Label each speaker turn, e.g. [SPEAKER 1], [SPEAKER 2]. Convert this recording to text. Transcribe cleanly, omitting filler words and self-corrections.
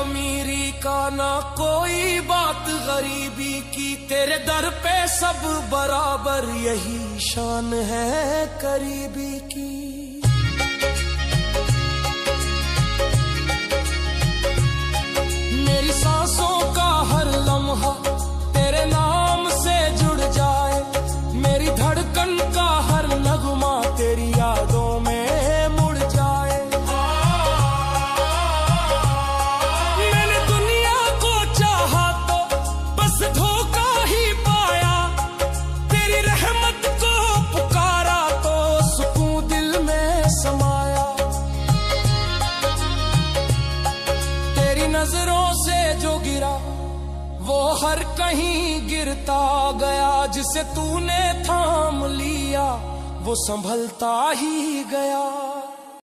[SPEAKER 1] अमीरी का ना कोई बात गरीबी की, तेरे दर पे सब बराबर यही शान है करीबी की। मेरी सांसों का हर लम्हा तेरे नाम से जुड़ जाए, मेरी धड़कन का हर नगमा तेरी यादों में मुड़ जाए। मैंने दुनिया को चाहा तो बस धोखा ही पाया, तेरी रहमत को पुकारा तो सुकून दिल में समाया। तेरी नजरों से जो गिरा वो हर कहीं गिरता गया, जिसे तूने थाम लिया वो संभलता ही गया।